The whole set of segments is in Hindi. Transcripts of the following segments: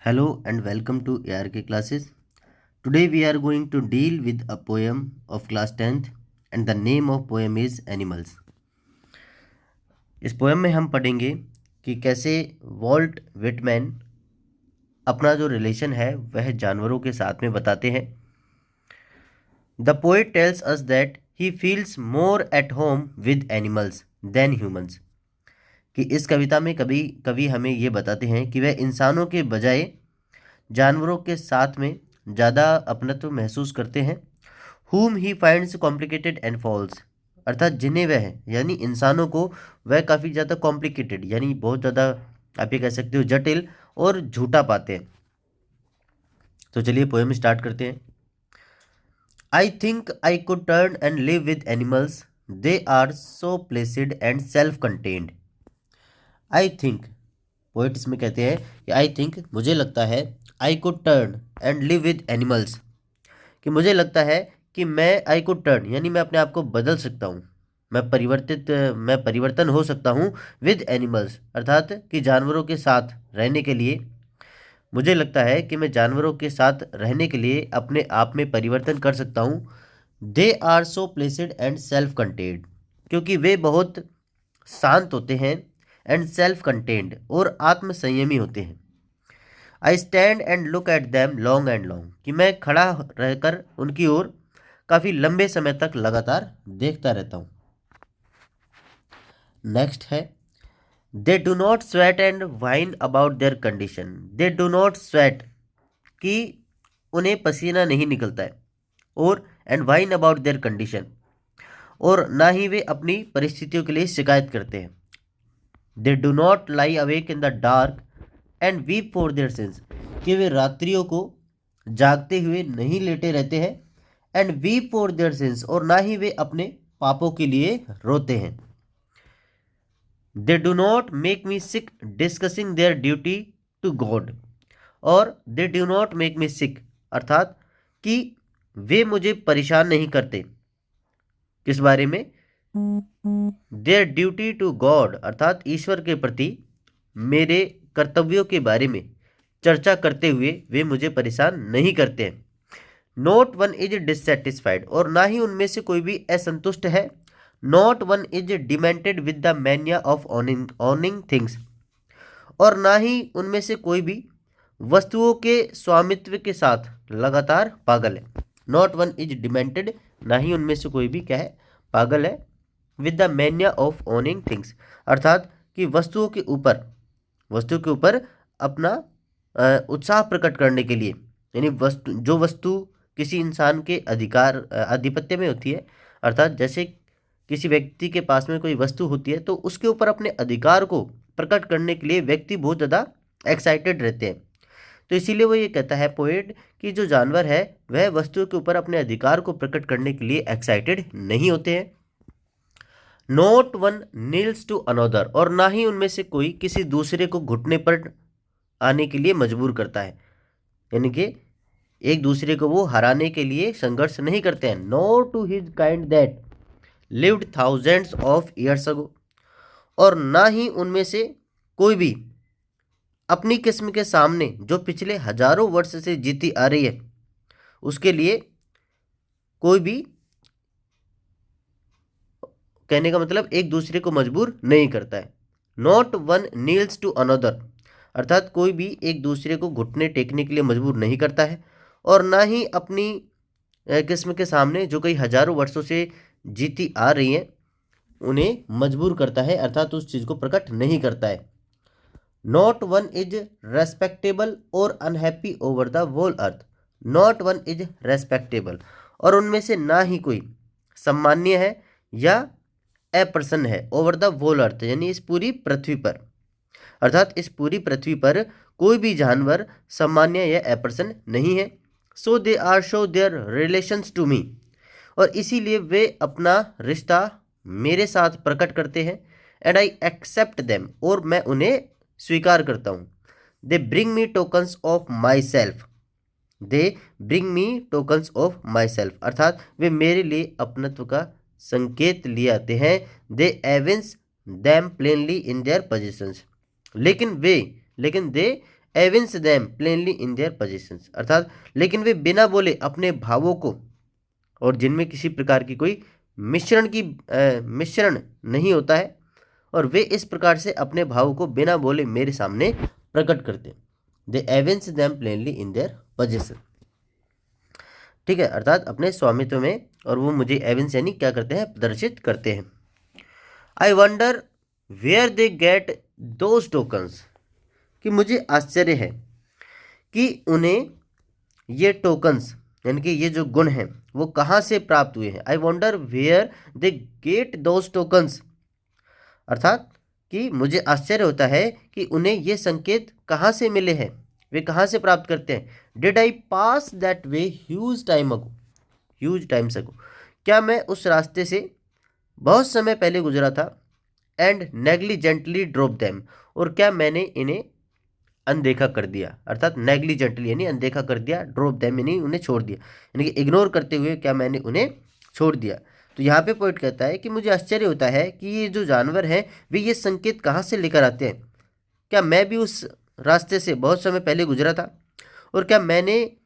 Hello and welcome to ARK classes. Today we are going to deal with a poem of class 10th and the name of poem is Animals. इस पोएम में हम पढ़ेंगे कि कैसे वॉल्ट विटमैन अपना जो रिलेशन है वह जानवरों के साथ में बताते हैं. The poet tells us that he feels more at home with animals then humans. कि इस कविता में कवि हमें ये बताते हैं कि वह इंसानों के बजाय जानवरों के साथ में ज़्यादा अपनत्व महसूस करते हैं. whom he finds complicated and false, अर्थात जिन्हें वह यानी इंसानों को वह काफ़ी ज़्यादा कॉम्प्लिकेटेड यानी बहुत ज़्यादा आप ये कह सकते हो जटिल और झूठा पाते हैं. तो चलिए पोएम स्टार्ट करते हैं. I think I could turn and live with animals, they are so placid and self contained. I think poet इसमें कहते हैं कि आई थिंक मुझे लगता है, I could turn and live with animals कि मुझे लगता है कि मैं आई कुड टर्न यानी मैं अपने आप को बदल सकता हूँ, मैं परिवर्तन हो सकता हूँ विद एनिमल्स अर्थात कि जानवरों के साथ रहने के लिए. मुझे लगता है कि मैं जानवरों के साथ रहने के लिए अपने आप में परिवर्तन कर सकता हूँ. They are so placid and self contained क्योंकि वे बहुत शांत होते हैं एंड सेल्फ कंटेन्ड और आत्म संयमी होते हैं. I stand and look at them long and long कि मैं खड़ा रहकर उनकी ओर काफ़ी लंबे समय तक लगातार देखता रहता हूँ. नेक्स्ट है दे do not sweat and wine about their condition. They do not sweat कि उन्हें पसीना नहीं निकलता है और and wine about their condition और ना ही वे अपनी परिस्थितियों के लिए शिकायत करते हैं. They do not lie awake in the dark and weep for their since कि वे रात्रियों को जागते हुए नहीं लेटे रहते हैं and weep for their since और ना ही वे अपने पापों के लिए रोते हैं. They do not make me sick discussing their duty to God और they do not make me sick अर्थात कि वे मुझे परेशान नहीं करते. किस बारे में? देयर ड्यूटी टू गॉड अर्थात ईश्वर के प्रति मेरे कर्तव्यों के बारे में चर्चा करते हुए वे मुझे परेशान नहीं करते हैं. नॉट वन इज डिससेटिस्फाइड और ना ही उनमें से कोई भी असंतुष्ट है. Not one is demented with the mania of ऑनिंग things और ना ही उनमें से कोई भी वस्तुओं के स्वामित्व के साथ लगातार पागल है. नॉट वन इज डिमेंटेड ना ही उनमें से कोई भी क्या है, पागल है. With the mania of owning things अर्थात कि वस्तुओं के ऊपर अपना उत्साह प्रकट करने के लिए यानी जो वस्तु किसी इंसान के आधिपत्य में होती है अर्थात जैसे किसी व्यक्ति के पास में कोई वस्तु होती है तो उसके ऊपर अपने अधिकार को प्रकट करने के लिए व्यक्ति बहुत ज़्यादा एक्साइटेड रहते हैं. तो इसीलिए वो ये कहता है पोएट कि जो जानवर है वह वस्तुओं के ऊपर अपने अधिकार को प्रकट करने के लिए एक्साइटेड नहीं होते हैं. Not one kneels to another और ना ही उनमें से कोई किसी दूसरे को घुटने पर आने के लिए मजबूर करता है यानी कि एक दूसरे को वो हराने के लिए संघर्ष नहीं करते हैं. Not to his kind that lived thousands of years ago और ना ही उनमें से कोई भी अपनी किस्म के सामने जो पिछले हजारों वर्ष से जीती आ रही है उसके लिए कोई भी कहने का मतलब एक दूसरे को मजबूर नहीं करता है. Not one kneels to another अर्थात कोई भी एक दूसरे को घुटने टेकने के लिए मजबूर नहीं करता है और ना ही अपनी किस्म के सामने जो कई हजारों वर्षों से जीती आ रही हैं उन्हें मजबूर करता है अर्थात उस चीज़ को प्रकट नहीं करता है. Not one is respectable or unhappy over the whole earth. Not one is respectable और उनमें से ना ही कोई सम्मान्य है या अप्रसन्न है ओवर द होल अर्थ यानी इस पूरी पृथ्वी पर अर्थात इस पूरी पृथ्वी पर कोई भी जानवर सम्मान्य या अप्रसन्न नहीं है. So they are show their relations to me और इसीलिए वे अपना रिश्ता मेरे साथ प्रकट करते हैं. एंड आई एक्सेप्ट देम और मैं उन्हें स्वीकार करता हूँ. They bring me tokens of my self. They bring me tokens of my self अर्थात वे मेरे लिए अपनत्व का संकेत लिए आते हैं. They evince them plainly in their positions लेकिन they evince them plainly in their positions, अर्थात लेकिन वे बिना बोले अपने भावों को, और जिनमें किसी प्रकार की कोई मिश्रण नहीं होता है, और वे इस प्रकार से अपने भाव को बिना बोले मेरे सामने प्रकट करते हैं। They evince them plainly in their position, ठीक है, अर्थात अपने स्वामित्व में, और वो मुझे एविंस यानी क्या करते हैं, प्रदर्शित करते हैं। I wonder where they get those tokens, कि मुझे आश्चर्य है कि उन्हें ये टोकन्स यानी कि ये जो गुण हैं वो कहाँ से प्राप्त हुए हैं। I wonder where they get those tokens, अर्थात कि मुझे आश्चर्य होता है कि उन्हें ये संकेत कहाँ से मिले हैं, वे कहाँ से प्राप्त करते हैं। Did I pass that way huge time ago, क्या मैं उस रास्ते से बहुत समय पहले गुजरा था। एंड नेग्लिजेंटली ड्रॉप देम, और क्या मैंने इन्हें अनदेखा कर दिया, अर्थात नेग्लिजेंटली यानी अनदेखा कर दिया, ड्रॉप देम यानी उन्हें छोड़ दिया, यानी कि इग्नोर करते हुए क्या मैंने उन्हें छोड़ दिया। तो यहाँ पे पॉइंट कहता है कि मुझे आश्चर्य होता है कि ये जो जानवर हैं वे ये संकेत कहाँ से लेकर आते हैं। क्या मैं भी उस रास्ते से बहुत समय पहले गुजरा था, और क्या मैंने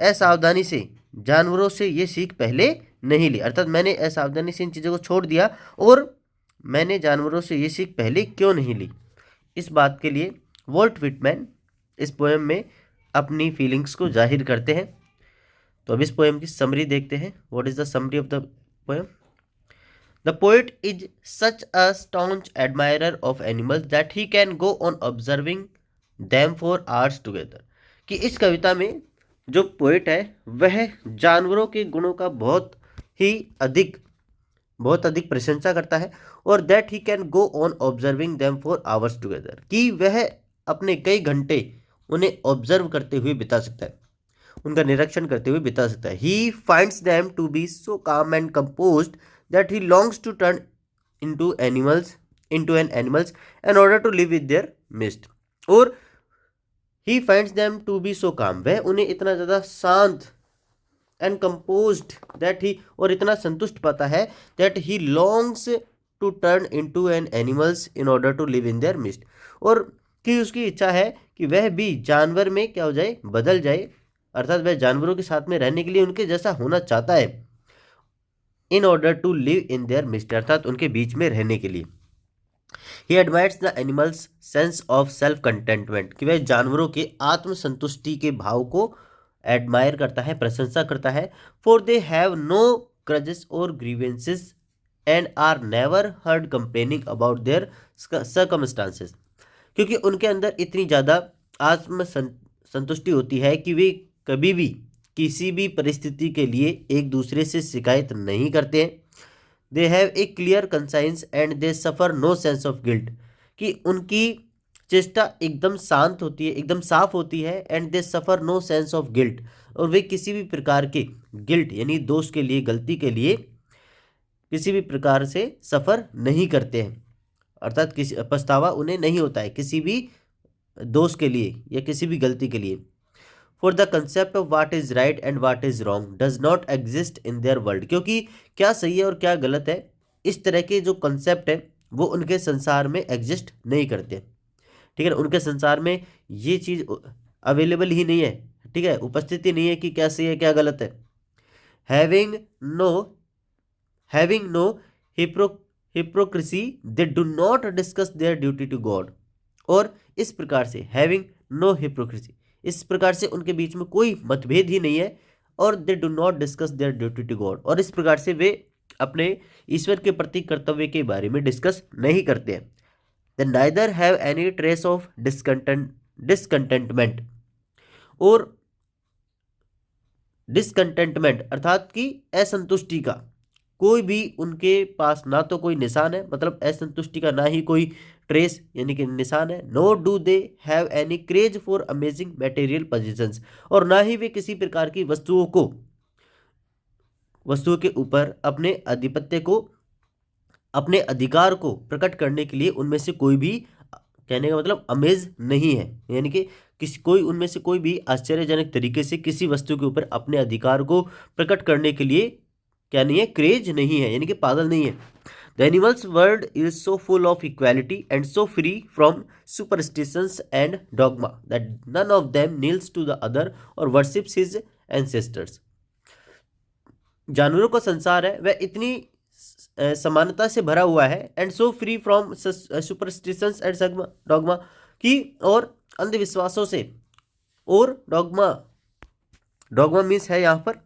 असावधानी से जानवरों से ये सीख पहले नहीं ली, अर्थात मैंने असावधानी से इन चीज़ों को छोड़ दिया, और मैंने जानवरों से ये सीख पहले क्यों नहीं ली। इस बात के लिए वॉल्ट व्हिटमैन इस पोएम में अपनी फीलिंग्स को जाहिर करते हैं। तो अब इस पोएम की समरी देखते हैं। What is the summary of the poem. The poet is such a staunch admirer of animals that he can go on observing them for hours together, कि इस कविता में जो पोएट है वह जानवरों के गुणों का बहुत अधिक प्रशंसा करता है, और that he can go on observing them for hours together, कि वह अपने कई घंटे उन्हें ऑब्जर्व करते हुए बिता सकता है, उनका निरीक्षण करते हुए बिता सकता है। He finds them to be so calm and composed that he longs to turn into an animals in order to live with their mist, और he finds them to be so calm, वह उन्हें इतना ज़्यादा शांत एंड कंपोज्ड दैट ही, और इतना संतुष्ट पाता है that he longs to turn into an animals in order to live in their mist, और कि उसकी इच्छा है कि वह भी जानवर में क्या हो जाए, बदल जाए, अर्थात वह जानवरों के साथ में रहने के लिए उनके जैसा होना चाहता है। In order to live in their mist, अर्थात उनके बीच में रहने के लिए। He admires the animals sense of self contentment, कि वह जानवरों के आत्मसंतुष्टि के भाव को एडमायर करता है, प्रशंसा करता है। For they have no grudges और grievances and are never heard complaining about their circumstances, क्योंकि उनके अंदर इतनी ज़्यादा आत्म संतुष्टि होती है कि वे कभी भी किसी भी परिस्थिति के लिए एक दूसरे से शिकायत नहीं करते हैं। They have a clear conscience and they suffer no sense of guilt, कि उनकी चेष्टा एकदम शांत होती है, एकदम साफ होती है। And they suffer no sense of guilt, और वे किसी भी प्रकार के गिल्ट यानी दोष के लिए, गलती के लिए किसी भी प्रकार से सफ़र नहीं करते हैं, अर्थात किसी पछतावा उन्हें नहीं होता है किसी भी दोष के लिए या किसी भी गलती के लिए। For the concept of what is right and what is wrong does not exist in their world, क्योंकि क्या सही है और क्या गलत है, इस तरह के जो कंसेप्ट है वो उनके संसार में एग्जिस्ट नहीं करते, ठीक है। उनके संसार में ये चीज़ अवेलेबल ही नहीं है, ठीक है, उपस्थिति नहीं है कि क्या सही है क्या गलत है। Having no hypocrisy they do not discuss their duty to God, और इस प्रकार से हैविंग नो हिप्रोक्रेसी, इस प्रकार से उनके बीच में कोई मतभेद ही नहीं है, और they do not discuss their duty to God, और इस प्रकार से वे अपने ईश्वर के प्रति कर्तव्य के बारे में डिस्कस नहीं करते हैं। They neither have any trace of discontentment, और डिसकंटेंटमेंट अर्थात कि असंतुष्टि का कोई भी उनके पास ना तो कोई निशान है, मतलब असंतुष्टि का ना ही कोई ट्रेस यानी कि निशान है। No do they have any craze for amazing material positions, और ना ही वे किसी प्रकार की वस्तुओं के ऊपर अपने आधिपत्य को, अपने अधिकार को प्रकट करने के लिए उनमें से कोई भी, कहने का मतलब अमेज नहीं है, यानी कि कोई उनमें से कोई भी आश्चर्यजनक तरीके से किसी वस्तु के ऊपर अपने अधिकार को प्रकट करने के लिए क्या नहीं है, क्रेज नहीं है, यानी कि पागल नहीं है। The animals world is so full of equality and so free from superstitions and dogma that none of them kneels to the other or worships his ancestors. जानवरों का संसार है वह इतनी समानता से भरा हुआ है and so free from superstitions and dogma की और अंधविश्वासों से और डॉगमा डॉगमा मीन्स है यहाँ पर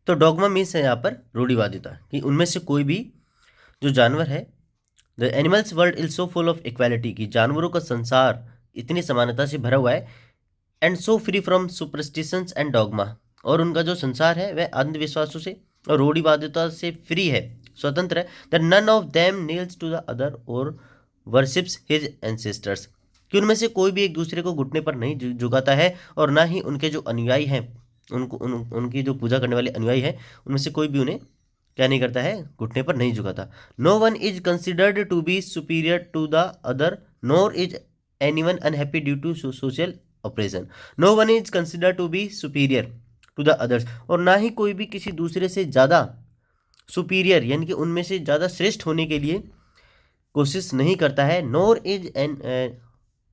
तो डॉगमा मीन्स है यहाँ पर रूढ़िवादिता कि उनमें से कोई भी जो जानवर है the animals world is so full of equality कि जानवरों का संसार इतनी समानता से भरा हुआ है and so free from superstitions and dogma और उनका जो संसार है वह अंधविश्वासों से और रूढ़िवादिता से फ्री है स्वतंत्र है that none of them kneels to the other or worships his ancestors कि उनमें से कोई भी एक दूसरे को घुटने पर नहीं झुकाता है और ना ही उनके जो अनुयायी हैं उनकी जो पूजा करने वाले अनुयायी हैं उनमें से कोई भी उन्हें क्या नहीं करता है घुटने पर नहीं झुकाता no one is considered to be superior to the other nor is anyone unhappy due to social operation no one is considered to be superior to the others और ना ही कोई भी किसी दूसरे से ज़्यादा सुपीरियर यानी कि उनमें से ज़्यादा श्रेष्ठ होने के लिए कोशिश नहीं करता है nor is an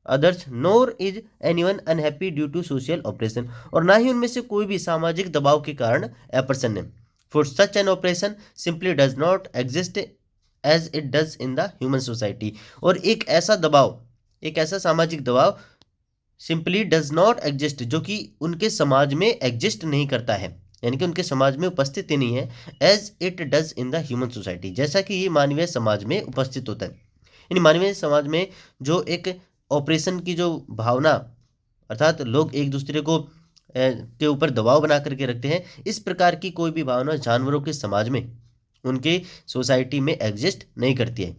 others nor is anyone unhappy due to social operation और ना ही उनमें से कोई भी सामाजिक दबाव के कारण अप्रसन्न है for such an operation simply does not exist as it does in the human society और एक ऐसा सामाजिक दबाव सिंपली डज नॉट एग्जिस्ट जो कि उनके समाज में एग्जिस्ट नहीं करता है यानी कि उनके समाज में उपस्थित ही नहीं है as it does in the human society जैसा कि ये मानवीय समाज में उपस्थित होता है यानी मानवीय समाज में जो एक ऑपरेशन की जो भावना अर्थात लोग एक दूसरे को के ऊपर दबाव बना करके रखते हैं इस प्रकार की कोई भी भावना जानवरों के समाज में उनके सोसाइटी में एग्जिस्ट नहीं करती है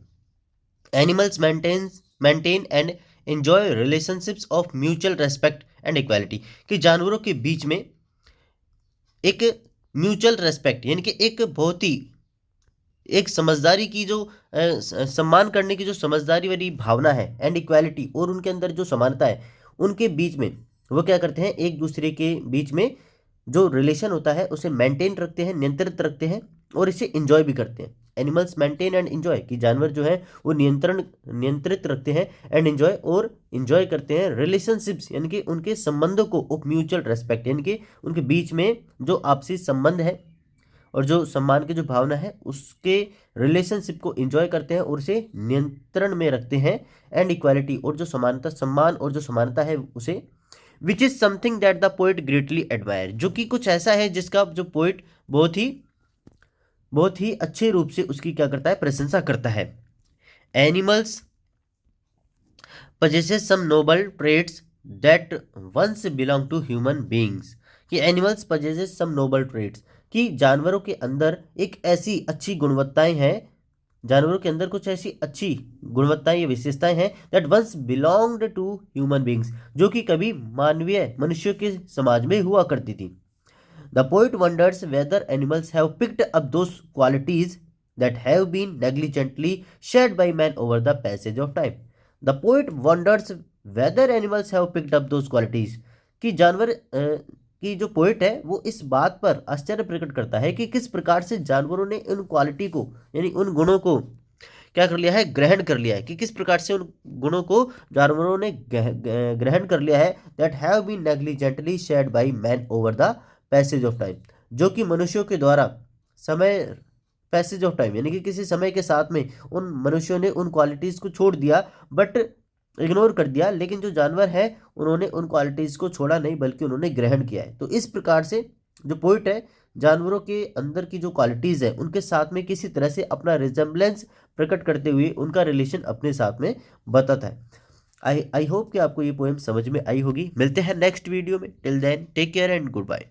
animals maintain and enjoy relationships of mutual respect and equality कि जानवरों के बीच में एक म्यूचुअल रेस्पेक्ट यानी कि एक बहुत ही एक समझदारी की जो सम्मान करने की जो समझदारी वाली भावना है एंड इक्वालिटी और उनके अंदर जो समानता है उनके बीच में वो क्या करते हैं एक दूसरे के बीच में जो रिलेशन होता है उसे मेंटेन रखते हैं नियंत्रित रखते हैं और इसे एंजॉय भी करते हैं एनिमल्स मेंटेन एंड एंजॉय कि जानवर जो है वो नियंत्रित रखते हैं एंड एंजॉय और एंजॉय करते हैं रिलेशनशिप्स यानी कि उनके संबंधों को ऑफ म्यूचुअल रेस्पेक्ट यानी कि उनके बीच में जो आपसी संबंध है और जो सम्मान की जो भावना है उसके रिलेशनशिप को एंजॉय करते हैं और उसे नियंत्रण में रखते हैं एंड इक्वालिटी और जो समानता सम्मान और जो समानता है उसे which is something that the poet greatly admire जो कि कुछ ऐसा है जिसका जो पोइट बहुत ही अच्छे रूप से उसकी क्या करता है प्रशंसा करता है animals possesses some noble traits that once belong to human beings कि animals possesses some noble traits कि जानवरों के अंदर एक ऐसी अच्छी गुणवत्ताएं हैं जानवरों के अंदर कुछ ऐसी अच्छी गुणवत्ताएं या विशेषताएं हैं that once belonged to human beings जो कि कभी मानवीय मनुष्यों के समाज में हुआ करती थी the poet wonders whether animals have picked up those qualities that have been negligently shared by man over the passage of time the poet wonders whether animals have picked up those qualities कि जानवर कि जो पोइट है वो इस बात पर आश्चर्य प्रकट करता है कि किस प्रकार से जानवरों ने उन क्वालिटी को यानी उन गुणों को क्या कर लिया है ग्रहण कर लिया है कि किस प्रकार से उन गुणों को जानवरों ने ग्रहण कर लिया है that have been negligently shared by man over the passage of time जो कि मनुष्यों के द्वारा समय पैसेज ऑफ टाइम यानी कि किसी समय के साथ में उन मनुष्यों ने उन क्वालिटीज़ को छोड़ दिया बट इग्नोर कर दिया लेकिन जो जानवर है उन्होंने उन क्वालिटीज़ को छोड़ा नहीं बल्कि उन्होंने ग्रहण किया है तो इस प्रकार से जो पोइट है जानवरों के अंदर की जो क्वालिटीज़ है उनके साथ में किसी तरह से अपना रिजेम्बलेंस प्रकट करते हुए उनका रिलेशन अपने साथ में बताता है आई होप कि आपको ये पोएम समझ में आई होगी मिलते हैं नेक्स्ट वीडियो में till then take care and good bye